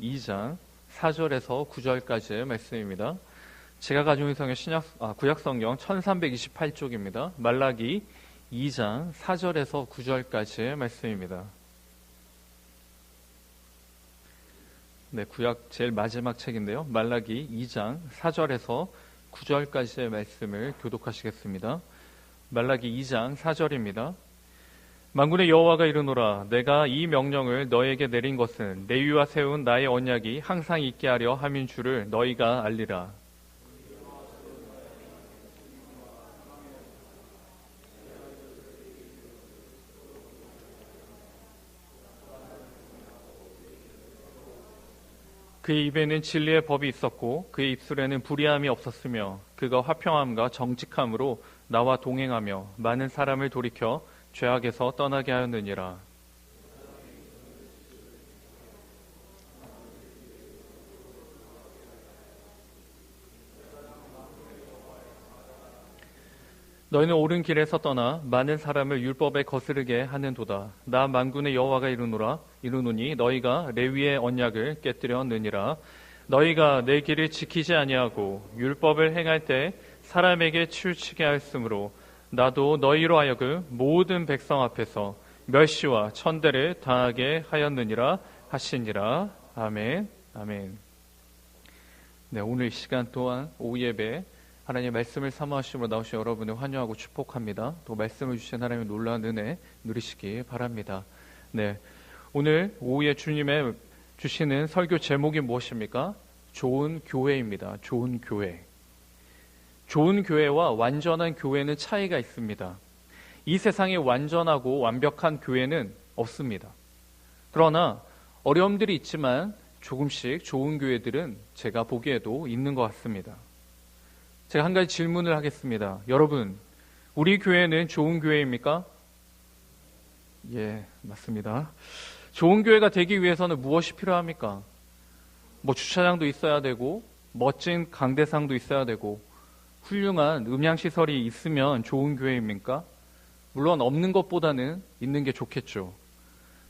2장 4절에서 9절까지의 말씀입니다. 제가 가지고 있는 성경 구약성경 1328쪽입니다. 말라기 2장 4절에서 9절까지의 말씀입니다. 네, 구약 제일 마지막 책인데요. 말라기 2장 4절에서 9절까지의 말씀을 교독하시겠습니다. 말라기 2장 4절입니다. 만군의 여호와가 이르노라, 내가 이 명령을 너에게 내린 것은 내 위와 세운 나의 언약이 항상 있게 하려 함인 줄을 너희가 알리라. 그의 입에는 진리의 법이 있었고 그의 입술에는 불의함이 없었으며 그가 화평함과 정직함으로 나와 동행하며 많은 사람을 돌이켜 죄악에서 떠나게 하였느니라. 너희는 옳은 길에서 떠나 많은 사람을 율법에 거스르게 하는도다. 나 만군의 여호와가 이르노니 너희가 레위의 언약을 깨뜨렸느니라. 너희가 내 길을 지키지 아니하고 율법을 행할 때 사람에게 치우치게 하였으므로 나도 너희로 하여금 모든 백성 앞에서 멸시와 천대를 당하게 하였느니라 하시니라. 아멘. 아멘. 네, 오늘 이 시간 또한 오후 예배 하나님의 말씀을 사모하심으로 나오신 여러분을 환영하고 축복합니다. 또 말씀을 주신 하나님의 놀라운 은혜 누리시기 바랍니다. 네, 오늘 오후에 주님의 주시는 설교 제목이 무엇입니까? 좋은 교회입니다. 좋은 교회. 좋은 교회와 완전한 교회는 차이가 있습니다. 이 세상에 완전하고 완벽한 교회는 없습니다. 그러나 어려움들이 있지만 조금씩 좋은 교회들은 제가 보기에도 있는 것 같습니다. 제가 한 가지 질문을 하겠습니다. 여러분, 우리 교회는 좋은 교회입니까? 예, 맞습니다. 좋은 교회가 되기 위해서는 무엇이 필요합니까? 주차장도 있어야 되고 멋진 강대상도 있어야 되고 훌륭한 음향시설이 있으면 좋은 교회입니까? 물론 없는 것보다는 있는 게 좋겠죠.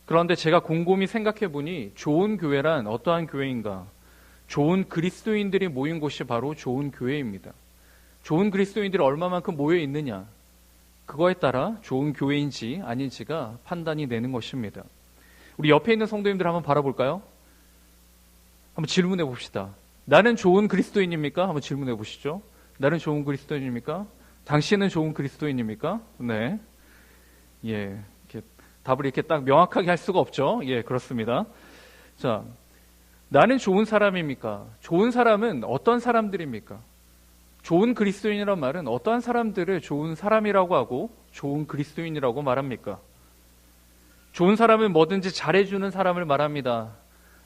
그런데 제가 곰곰이 생각해 보니 좋은 교회란 어떠한 교회인가? 좋은 그리스도인들이 모인 곳이 바로 좋은 교회입니다. 좋은 그리스도인들이 얼마만큼 모여 있느냐? 그거에 따라 좋은 교회인지 아닌지가 판단이 되는 것입니다. 우리 옆에 있는 성도님들 한번 바라볼까요? 한번 질문해 봅시다. 나는 좋은 그리스도인입니까? 한번 질문해 보시죠. 나는 좋은 그리스도인입니까? 당신은 좋은 그리스도인입니까? 네. 예. 답을 이렇게 딱 명확하게 할 수가 없죠. 예, 그렇습니다. 자, 나는 좋은 사람입니까? 좋은 사람은 어떤 사람들입니까? 좋은 그리스도인이란 말은 어떠한 사람들을 좋은 사람이라고 하고 좋은 그리스도인이라고 말합니까? 좋은 사람은 뭐든지 잘해주는 사람을 말합니다.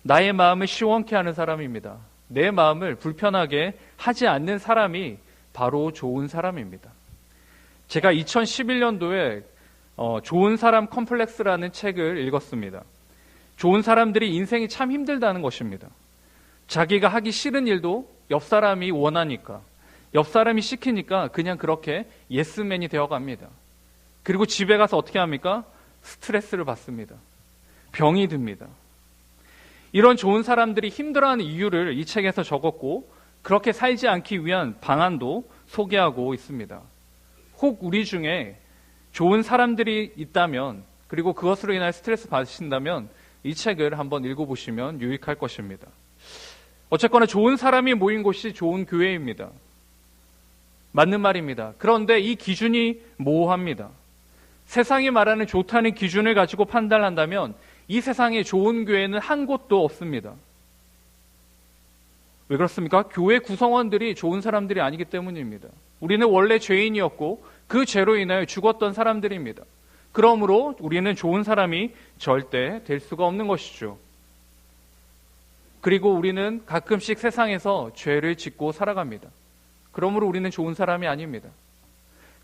나의 마음을 시원케 하는 사람입니다. 내 마음을 불편하게 하지 않는 사람이 바로 좋은 사람입니다. 제가 2011년도에 좋은 사람 컴플렉스라는 책을 읽었습니다. 좋은 사람들이 인생이 참 힘들다는 것입니다. 자기가 하기 싫은 일도 옆 사람이 원하니까, 옆 사람이 시키니까 그냥 그렇게 예스맨이 되어갑니다. 그리고 집에 가서 어떻게 합니까? 스트레스를 받습니다. 병이 듭니다. 이런 좋은 사람들이 힘들어하는 이유를 이 책에서 적었고 그렇게 살지 않기 위한 방안도 소개하고 있습니다. 혹 우리 중에 좋은 사람들이 있다면, 그리고 그것으로 인해 스트레스 받으신다면 이 책을 한번 읽어보시면 유익할 것입니다. 어쨌거나 좋은 사람이 모인 곳이 좋은 교회입니다. 맞는 말입니다. 그런데 이 기준이 모호합니다. 세상이 말하는 좋다는 기준을 가지고 판단한다면 이 세상에 좋은 교회는 한 곳도 없습니다. 왜 그렇습니까? 교회 구성원들이 좋은 사람들이 아니기 때문입니다. 우리는 원래 죄인이었고 그 죄로 인하여 죽었던 사람들입니다. 그러므로 우리는 좋은 사람이 절대 될 수가 없는 것이죠. 그리고 우리는 가끔씩 세상에서 죄를 짓고 살아갑니다. 그러므로 우리는 좋은 사람이 아닙니다.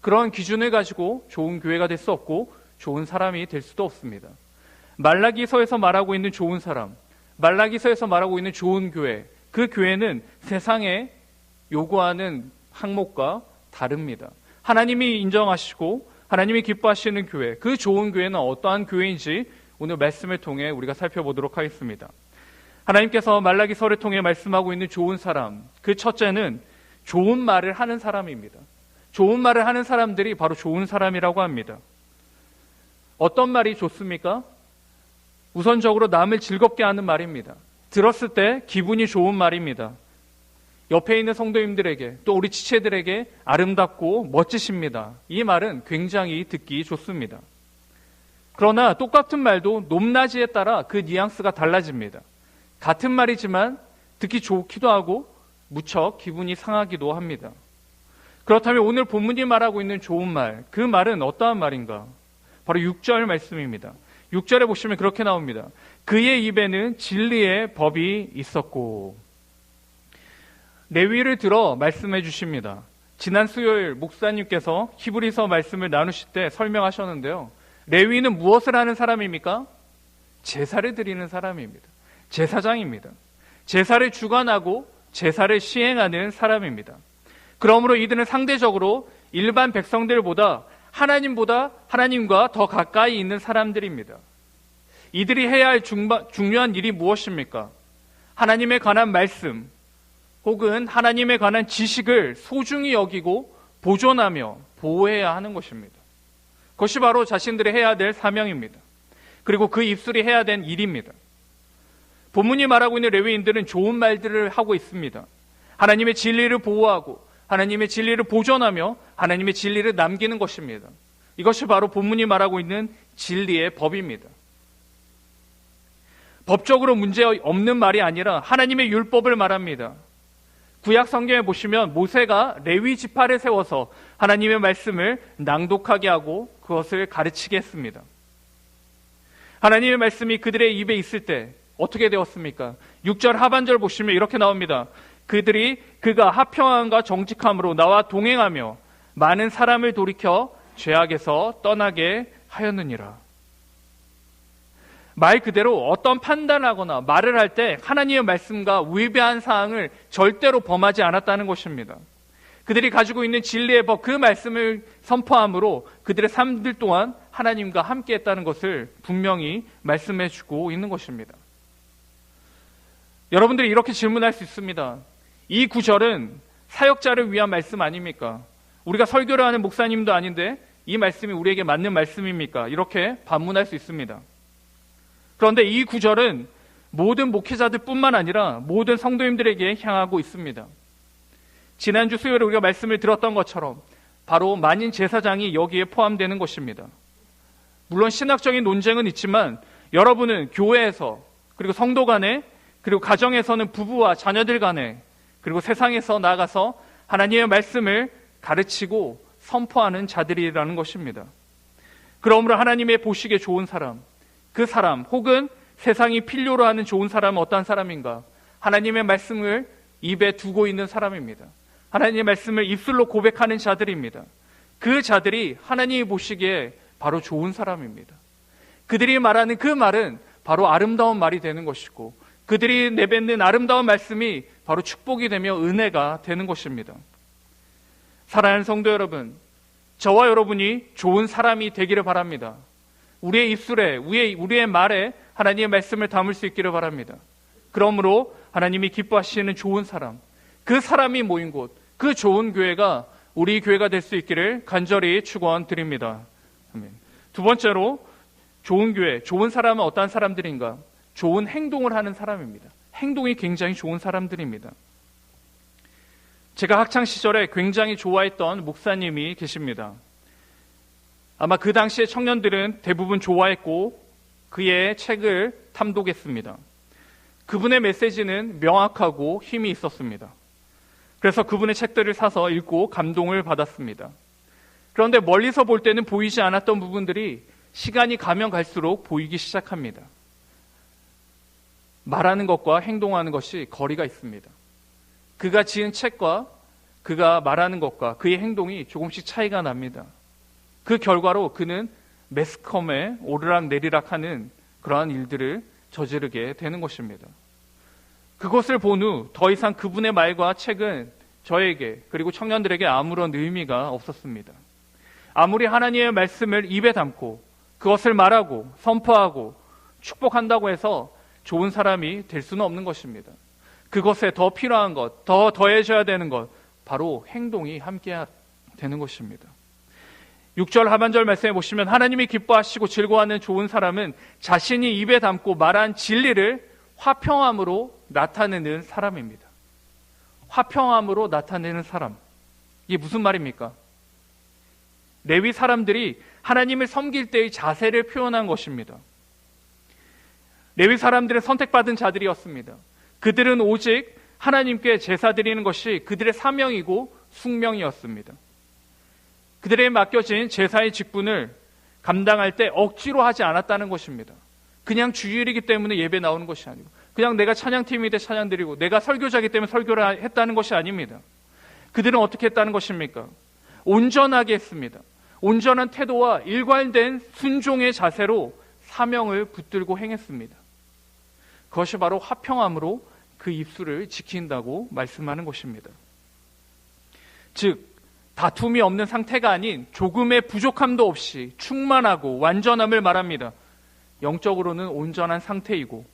그런 기준을 가지고 좋은 교회가 될 수 없고 좋은 사람이 될 수도 없습니다. 말라기서에서 말하고 있는 좋은 사람, 말라기서에서 말하고 있는 좋은 교회, 그 교회는 세상에 요구하는 항목과 다릅니다. 하나님이 인정하시고 하나님이 기뻐하시는 교회, 그 좋은 교회는 어떠한 교회인지 오늘 말씀을 통해 우리가 살펴보도록 하겠습니다. 하나님께서 말라기서를 통해 말씀하고 있는 좋은 사람, 그 첫째는 좋은 말을 하는 사람입니다. 좋은 말을 하는 사람들이 바로 좋은 사람이라고 합니다. 어떤 말이 좋습니까? 우선적으로 남을 즐겁게 하는 말입니다. 들었을 때 기분이 좋은 말입니다. 옆에 있는 성도님들에게 또 우리 지체들에게 아름답고 멋지십니다. 이 말은 굉장히 듣기 좋습니다. 그러나 똑같은 말도 높낮이에 따라 그 뉘앙스가 달라집니다. 같은 말이지만 듣기 좋기도 하고 무척 기분이 상하기도 합니다. 그렇다면 오늘 본문이 말하고 있는 좋은 말, 그 말은 어떠한 말인가? 바로 6절 말씀입니다. 6절에 보시면 그렇게 나옵니다. 그의 입에는 진리의 법이 있었고. 레위를 들어 말씀해 주십니다. 지난 수요일 목사님께서 히브리서 말씀을 나누실 때 설명하셨는데요. 레위는 무엇을 하는 사람입니까? 제사를 드리는 사람입니다. 제사장입니다. 제사를 주관하고 제사를 시행하는 사람입니다. 그러므로 이들은 상대적으로 일반 백성들보다 하나님과 더 가까이 있는 사람들입니다. 이들이 해야 할 중요한 일이 무엇입니까? 하나님에 관한 말씀 혹은 하나님에 관한 지식을 소중히 여기고 보존하며 보호해야 하는 것입니다. 그것이 바로 자신들이 해야 될 사명입니다. 그리고 그 입술이 해야 된 일입니다. 본문이 말하고 있는 레위인들은 좋은 말들을 하고 있습니다. 하나님의 진리를 보호하고 하나님의 진리를 보존하며 하나님의 진리를 남기는 것입니다. 이것이 바로 본문이 말하고 있는 진리의 법입니다. 법적으로 문제 없는 말이 아니라 하나님의 율법을 말합니다. 구약 성경에 보시면 모세가 레위 지파를 세워서 하나님의 말씀을 낭독하게 하고 그것을 가르치게 했습니다. 하나님의 말씀이 그들의 입에 있을 때 어떻게 되었습니까? 6절 하반절 보시면 이렇게 나옵니다. 그가 화평함과 정직함으로 나와 동행하며 많은 사람을 돌이켜 죄악에서 떠나게 하였느니라. 말 그대로 어떤 판단하거나 말을 할 때 하나님의 말씀과 위배한 사항을 절대로 범하지 않았다는 것입니다. 그들이 가지고 있는 진리의 법, 그 말씀을 선포함으로 그들의 삶들 동안 하나님과 함께 했다는 것을 분명히 말씀해 주고 있는 것입니다. 여러분들이 이렇게 질문할 수 있습니다. 이 구절은 사역자를 위한 말씀 아닙니까? 우리가 설교를 하는 목사님도 아닌데 이 말씀이 우리에게 맞는 말씀입니까? 이렇게 반문할 수 있습니다. 그런데 이 구절은 모든 목회자들 뿐만 아니라 모든 성도님들에게 향하고 있습니다. 지난주 수요일에 우리가 말씀을 들었던 것처럼 바로 만인 제사장이 여기에 포함되는 것입니다. 물론 신학적인 논쟁은 있지만 여러분은 교회에서 그리고 성도 간에 그리고 가정에서는 부부와 자녀들 간에 그리고 세상에서 나아가서 하나님의 말씀을 가르치고 선포하는 자들이라는 것입니다. 그러므로 하나님의 보시기에 좋은 사람, 그 사람 혹은 세상이 필요로 하는 좋은 사람은 어떤 사람인가? 하나님의 말씀을 입에 두고 있는 사람입니다. 하나님의 말씀을 입술로 고백하는 자들입니다. 그 자들이 하나님이 보시기에 바로 좋은 사람입니다. 그들이 말하는 그 말은 바로 아름다운 말이 되는 것이고 그들이 내뱉는 아름다운 말씀이 바로 축복이 되며 은혜가 되는 것입니다. 사랑하는 성도 여러분, 저와 여러분이 좋은 사람이 되기를 바랍니다. 우리의 입술에, 우리의 말에 하나님의 말씀을 담을 수 있기를 바랍니다. 그러므로 하나님이 기뻐하시는 좋은 사람, 그 사람이 모인 곳, 그 좋은 교회가 우리 교회가 될 수 있기를 간절히 축원드립니다. 아멘. 두 번째로 좋은 교회, 좋은 사람은 어떤 사람들인가? 좋은 행동을 하는 사람입니다. 행동이 굉장히 좋은 사람들입니다. 제가 학창시절에 굉장히 좋아했던 목사님이 계십니다. 아마 그 당시에 청년들은 대부분 좋아했고 그의 책을 탐독했습니다. 그분의 메시지는 명확하고 힘이 있었습니다. 그래서 그분의 책들을 사서 읽고 감동을 받았습니다. 그런데 멀리서 볼 때는 보이지 않았던 부분들이 시간이 가면 갈수록 보이기 시작합니다. 말하는 것과 행동하는 것이 거리가 있습니다. 그가 지은 책과 그가 말하는 것과 그의 행동이 조금씩 차이가 납니다. 그 결과로 그는 매스컴에 오르락내리락하는 그러한 일들을 저지르게 되는 것입니다. 그것을 본 후 더 이상 그분의 말과 책은 저에게 그리고 청년들에게 아무런 의미가 없었습니다. 아무리 하나님의 말씀을 입에 담고 그것을 말하고 선포하고 축복한다고 해서 좋은 사람이 될 수는 없는 것입니다. 그것에 더 필요한 것, 더 더해져야 되는 것, 바로 행동이 함께 되는 것입니다. 6절 하반절 말씀해 보시면 하나님이 기뻐하시고 즐거워하는 좋은 사람은 자신이 입에 담고 말한 진리를 화평함으로 나타내는 사람입니다. 화평함으로 나타내는 사람. 이게 무슨 말입니까? 레위 사람들이 하나님을 섬길 때의 자세를 표현한 것입니다. 레위 사람들은 선택받은 자들이었습니다. 그들은 오직 하나님께 제사 드리는 것이 그들의 사명이고 숙명이었습니다. 그들에게 맡겨진 제사의 직분을 감당할 때 억지로 하지 않았다는 것입니다. 그냥 주일이기 때문에 예배 나오는 것이 아니고, 그냥 내가 찬양팀이 돼 찬양 드리고, 내가 설교자이기 때문에 설교를 했다는 것이 아닙니다. 그들은 어떻게 했다는 것입니까? 온전하게 했습니다. 온전한 태도와 일관된 순종의 자세로 사명을 붙들고 행했습니다. 그것이 바로 화평함으로 그 입술을 지킨다고 말씀하는 것입니다. 즉, 다툼이 없는 상태가 아닌 조금의 부족함도 없이 충만하고 완전함을 말합니다. 영적으로는 온전한 상태이고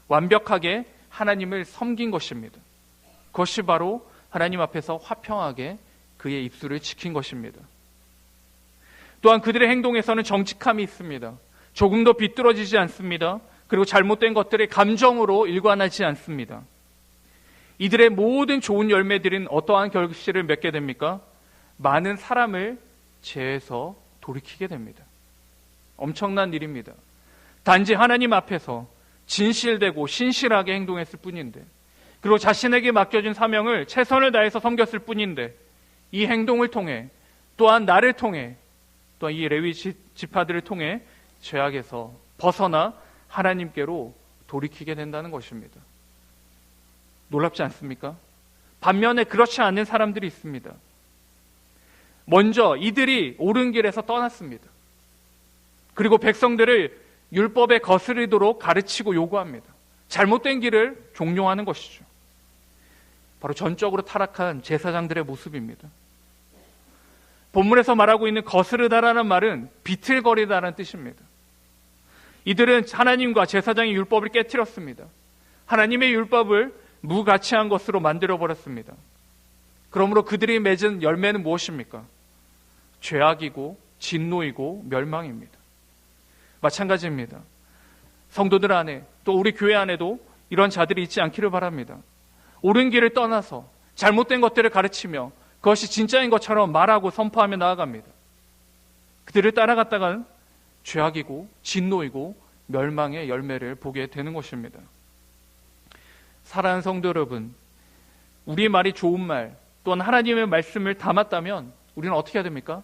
완벽하게 하나님을 섬긴 것입니다. 그것이 바로 하나님 앞에서 화평하게 그의 입술을 지킨 것입니다. 또한 그들의 행동에서는 정직함이 있습니다. 조금도 비뚤어지지 않습니다. 그리고 잘못된 것들의 감정으로 일관하지 않습니다. 이들의 모든 좋은 열매들은 어떠한 결실을 맺게 됩니까? 많은 사람을 죄에서 돌이키게 됩니다. 엄청난 일입니다. 단지 하나님 앞에서 진실되고 신실하게 행동했을 뿐인데, 그리고 자신에게 맡겨진 사명을 최선을 다해서 섬겼을 뿐인데, 이 행동을 통해, 또한 나를 통해, 또한 이 레위 지파들을 통해 죄악에서 벗어나 하나님께로 돌이키게 된다는 것입니다. 놀랍지 않습니까? 반면에 그렇지 않은 사람들이 있습니다. 먼저 이들이 옳은 길에서 떠났습니다. 그리고 백성들을 율법에 거스르도록 가르치고 요구합니다. 잘못된 길을 종용하는 것이죠. 바로 전적으로 타락한 제사장들의 모습입니다. 본문에서 말하고 있는 거스르다라는 말은 비틀거리다라는 뜻입니다. 이들은 하나님과 제사장의 율법을 깨트렸습니다. 하나님의 율법을 무가치한 것으로 만들어버렸습니다. 그러므로 그들이 맺은 열매는 무엇입니까? 죄악이고 진노이고 멸망입니다. 마찬가지입니다. 성도들 안에, 또 우리 교회 안에도 이런 자들이 있지 않기를 바랍니다. 옳은 길을 떠나서 잘못된 것들을 가르치며 그것이 진짜인 것처럼 말하고 선포하며 나아갑니다. 그들을 따라갔다간 죄악이고 진노이고 멸망의 열매를 보게 되는 것입니다. 사랑하는 성도 여러분, 우리의 말이 좋은 말, 또한 하나님의 말씀을 담았다면 우리는 어떻게 해야 됩니까?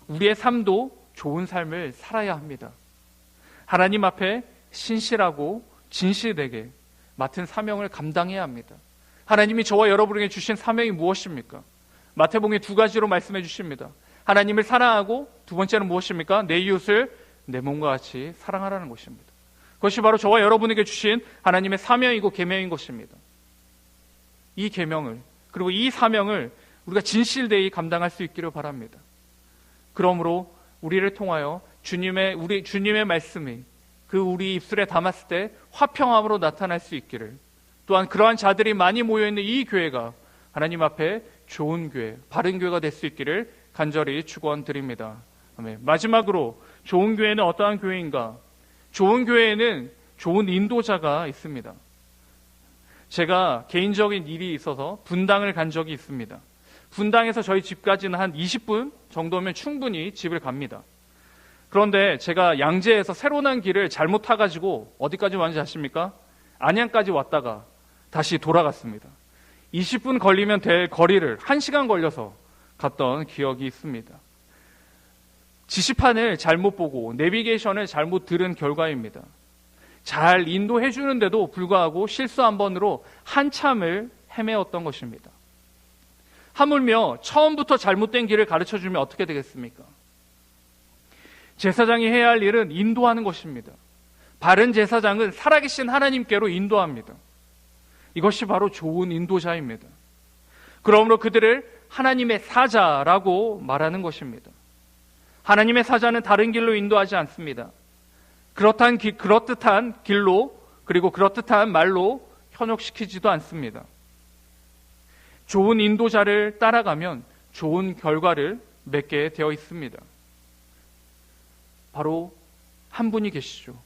우리의 삶도 좋은 삶을 살아야 합니다. 하나님 앞에 신실하고 진실되게 맡은 사명을 감당해야 합니다. 하나님이 저와 여러분에게 주신 사명이 무엇입니까? 마태복음 2가지로 말씀해 주십니다. 하나님을 사랑하고, 두 번째는 무엇입니까? 내 이웃을 내 몸과 같이 사랑하라는 것입니다. 그것이 바로 저와 여러분에게 주신 하나님의 사명이고 계명인 것입니다. 이 계명을, 그리고 이 사명을 우리가 진실되이 감당할 수 있기를 바랍니다. 그러므로 우리를 통하여 주님의 말씀이 그 우리 입술에 담았을 때 화평함으로 나타날 수 있기를, 또한 그러한 자들이 많이 모여있는 이 교회가 하나님 앞에 좋은 교회, 바른 교회가 될 수 있기를 간절히 축원드립니다. 아멘. 마지막으로 좋은 교회는 어떠한 교회인가? 좋은 교회에는 좋은 인도자가 있습니다. 제가 개인적인 일이 있어서 분당을 간 적이 있습니다. 분당에서 저희 집까지는 한 20분 정도면 충분히 집을 갑니다. 그런데 제가 양재에서 새로 난 길을 잘못 타가지고 어디까지 왔는지 아십니까? 안양까지 왔다가 다시 돌아갔습니다. 20분 걸리면 될 거리를 1시간 걸려서 갔던 기억이 있습니다. 지시판을 잘못 보고 내비게이션을 잘못 들은 결과입니다. 잘 인도해 주는데도 불구하고 실수 한 번으로 한참을 헤매었던 것입니다. 하물며 처음부터 잘못된 길을 가르쳐주면 어떻게 되겠습니까? 제사장이 해야 할 일은 인도하는 것입니다. 바른 제사장은 살아계신 하나님께로 인도합니다. 이것이 바로 좋은 인도자입니다. 그러므로 그들을 하나님의 사자라고 말하는 것입니다. 하나님의 사자는 다른 길로 인도하지 않습니다. 그렇듯한 길로 그리고 그렇듯한 말로 현혹시키지도 않습니다. 좋은 인도자를 따라가면 좋은 결과를 맺게 되어 있습니다. 바로 한 분이 계시죠.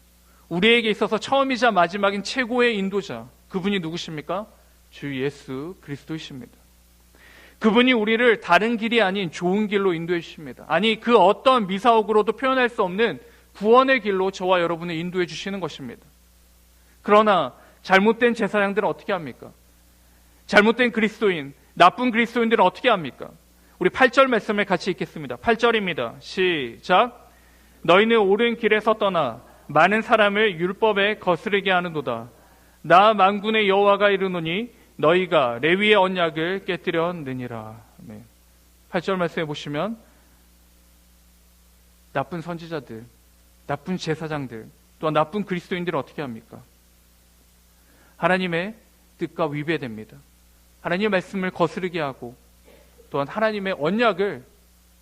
우리에게 있어서 처음이자 마지막인 최고의 인도자, 그분이 누구십니까? 주 예수 그리스도이십니다. 그분이 우리를 다른 길이 아닌 좋은 길로 인도해 주십니다. 아니, 그 어떤 미사옥으로도 표현할 수 없는 구원의 길로 저와 여러분을 인도해 주시는 것입니다. 그러나 잘못된 제사장들은 어떻게 합니까? 잘못된 그리스도인, 나쁜 그리스도인들은 어떻게 합니까? 우리 8절 말씀을 같이 읽겠습니다. 8절입니다. 시작. 너희는 옳은 길에서 떠나 많은 사람을 율법에 거스르게 하는도다. 나 만군의 여호와가 이르노니 너희가 레위의 언약을 깨뜨렸느니라. 네. 8절 말씀에 보시면 나쁜 선지자들, 나쁜 제사장들, 또한 나쁜 그리스도인들은 어떻게 합니까? 하나님의 뜻과 위배됩니다. 하나님의 말씀을 거스르게 하고 또한 하나님의 언약을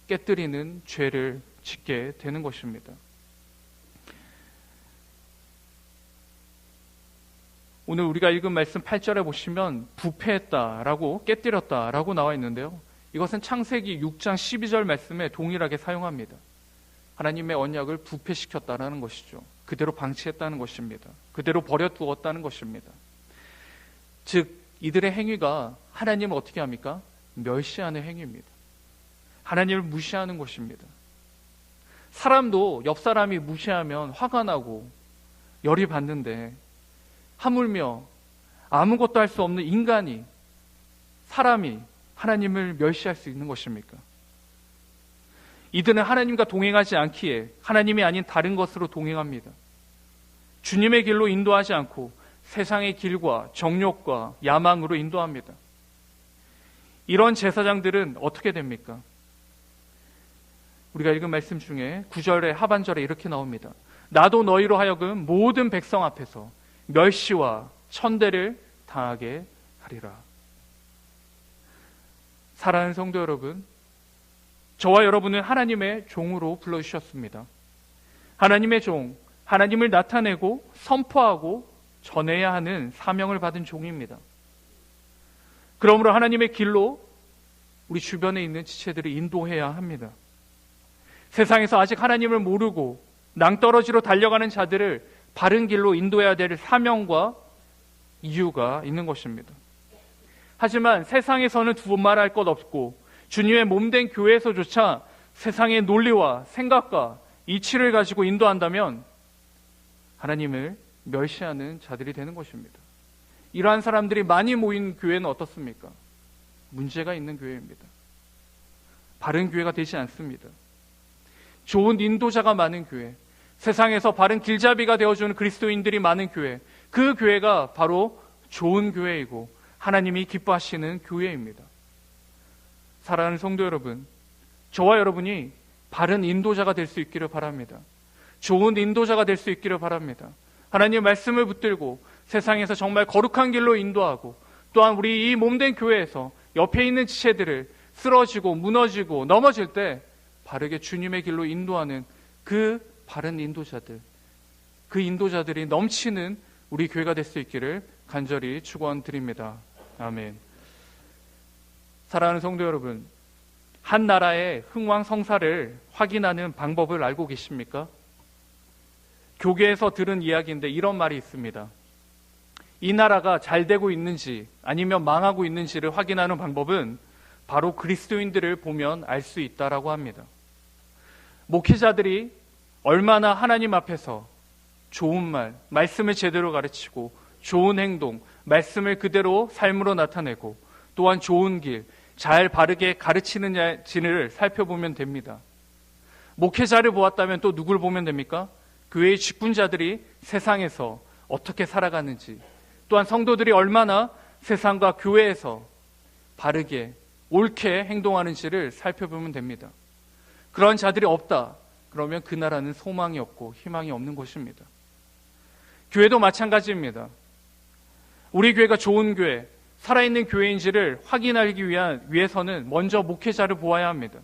깨뜨리는 죄를 짓게 되는 것입니다. 오늘 우리가 읽은 말씀 8절에 보시면 부패했다라고 깨뜨렸다라고 나와 있는데요. 이것은 창세기 6장 12절 말씀에 동일하게 사용합니다. 하나님의 언약을 부패시켰다라는 것이죠. 그대로 방치했다는 것입니다. 그대로 버려두었다는 것입니다. 즉 이들의 행위가 하나님을 어떻게 합니까? 멸시하는 행위입니다. 하나님을 무시하는 것입니다. 사람도 옆 사람이 무시하면 화가 나고 열이 받는데 하물며 아무것도 할 수 없는 인간이, 사람이 하나님을 멸시할 수 있는 것입니까? 이들은 하나님과 동행하지 않기에 하나님이 아닌 다른 것으로 동행합니다. 주님의 길로 인도하지 않고 세상의 길과 정욕과 야망으로 인도합니다. 이런 제사장들은 어떻게 됩니까? 우리가 읽은 말씀 중에 9절의 하반절에 이렇게 나옵니다. 나도 너희로 하여금 모든 백성 앞에서 멸시와 천대를 당하게 하리라. 사랑하는 성도 여러분, 저와 여러분은 하나님의 종으로 불러주셨습니다. 하나님의 종, 하나님을 나타내고 선포하고 전해야 하는 사명을 받은 종입니다. 그러므로 하나님의 길로 우리 주변에 있는 지체들을 인도해야 합니다. 세상에서 아직 하나님을 모르고 낭떠러지로 달려가는 자들을 바른 길로 인도해야 될 사명과 이유가 있는 것입니다. 하지만 세상에서는 두말할 것 없고 주님의 몸된 교회에서조차 세상의 논리와 생각과 이치를 가지고 인도한다면 하나님을 멸시하는 자들이 되는 것입니다. 이러한 사람들이 많이 모인 교회는 어떻습니까? 문제가 있는 교회입니다. 바른 교회가 되지 않습니다. 좋은 인도자가 많은 교회, 세상에서 바른 길잡이가 되어주는 그리스도인들이 많은 교회, 그 교회가 바로 좋은 교회이고 하나님이 기뻐하시는 교회입니다. 사랑하는 성도 여러분, 저와 여러분이 바른 인도자가 될 수 있기를 바랍니다. 좋은 인도자가 될 수 있기를 바랍니다. 하나님의 말씀을 붙들고 세상에서 정말 거룩한 길로 인도하고 또한 우리 이 몸된 교회에서 옆에 있는 지체들을 쓰러지고 무너지고 넘어질 때 바르게 주님의 길로 인도하는 그 바른 인도자들, 그 인도자들이 넘치는 우리 교회가 될 수 있기를 간절히 축원드립니다. 아멘. 사랑하는 성도 여러분, 한 나라의 흥왕성사를 확인하는 방법을 알고 계십니까? 교계에서 들은 이야기인데 이런 말이 있습니다. 이 나라가 잘 되고 있는지 아니면 망하고 있는지를 확인하는 방법은 바로 그리스도인들을 보면 알 수 있다라고 합니다. 목회자들이 얼마나 하나님 앞에서 좋은 말, 말씀을 제대로 가르치고 좋은 행동, 말씀을 그대로 삶으로 나타내고 또한 좋은 길, 잘 바르게 가르치는지를 살펴보면 됩니다. 목회자를 보았다면 또 누굴 보면 됩니까? 교회의 직분자들이 세상에서 어떻게 살아가는지, 또한 성도들이 얼마나 세상과 교회에서 바르게 옳게 행동하는지를 살펴보면 됩니다. 그런 자들이 없다. 그러면 그 나라는 소망이 없고 희망이 없는 것입니다. 교회도 마찬가지입니다. 우리 교회가 좋은 교회, 살아있는 교회인지를 확인하기 위해서는 먼저 목회자를 보아야 합니다.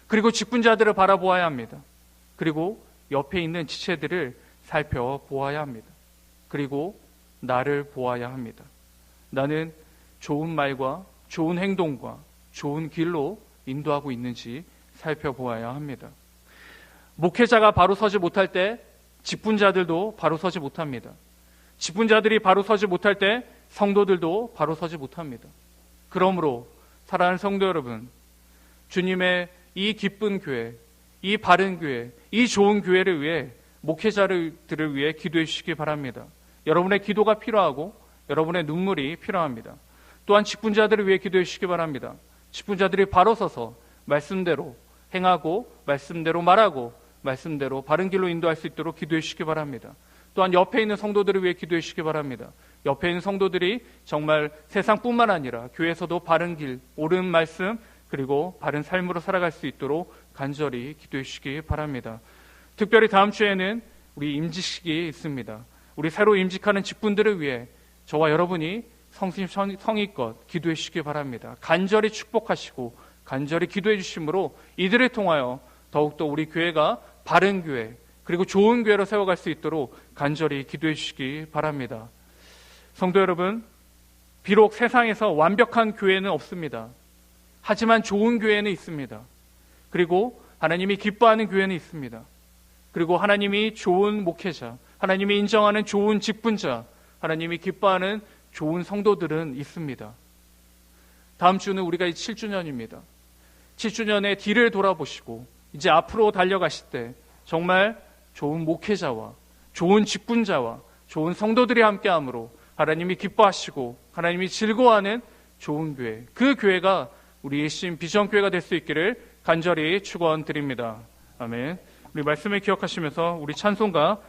그리고 직분자들을 바라보아야 합니다. 그리고 옆에 있는 지체들을 살펴보아야 합니다. 그리고 나를 보아야 합니다. 나는 좋은 말과 좋은 행동과 좋은 길로 인도하고 있는지 살펴보아야 합니다. 목회자가 바로 서지 못할 때 직분자들도 바로 서지 못합니다. 직분자들이 바로 서지 못할 때 성도들도 바로 서지 못합니다. 그러므로 사랑하는 성도 여러분, 주님의 이 기쁜 교회, 이 바른 교회, 이 좋은 교회를 위해 목회자들을 위해 기도해 주시기 바랍니다. 여러분의 기도가 필요하고 여러분의 눈물이 필요합니다. 또한 직분자들을 위해 기도해 주시기 바랍니다. 직분자들이 바로 서서 말씀대로 행하고 말씀대로 말하고 말씀대로 바른 길로 인도할 수 있도록 기도해 주시기 바랍니다. 또한 옆에 있는 성도들을 위해 기도해 주시기 바랍니다. 옆에 있는 성도들이 정말 세상뿐만 아니라 교회에서도 바른 길, 옳은 말씀, 그리고 바른 삶으로 살아갈 수 있도록 간절히 기도해 주시기 바랍니다. 특별히 다음 주에는 우리 임직식이 있습니다. 우리 새로 임직하는 직분들을 위해 저와 여러분이 성의껏 기도해 주시기 바랍니다. 간절히 축복하시고 간절히 기도해 주심으로 이들을 통하여 더욱더 우리 교회가 바른 교회 그리고 좋은 교회로 세워갈 수 있도록 간절히 기도해 주시기 바랍니다. 성도 여러분, 비록 세상에서 완벽한 교회는 없습니다. 하지만 좋은 교회는 있습니다. 그리고 하나님이 기뻐하는 교회는 있습니다. 그리고 하나님이 좋은 목회자, 하나님이 인정하는 좋은 직분자, 하나님이 기뻐하는 좋은 성도들은 있습니다. 다음 주는 우리가 7주년입니다. 7주년의 뒤를 돌아보시고 이제 앞으로 달려가실 때 정말 좋은 목회자와 좋은 직분자와 좋은 성도들이 함께함으로 하나님이 기뻐하시고 하나님이 즐거워하는 좋은 교회, 그 교회가 우리 예수님 비전교회가 될 수 있기를 간절히 축원드립니다. 아멘. 우리 말씀을 기억하시면서 우리 찬송가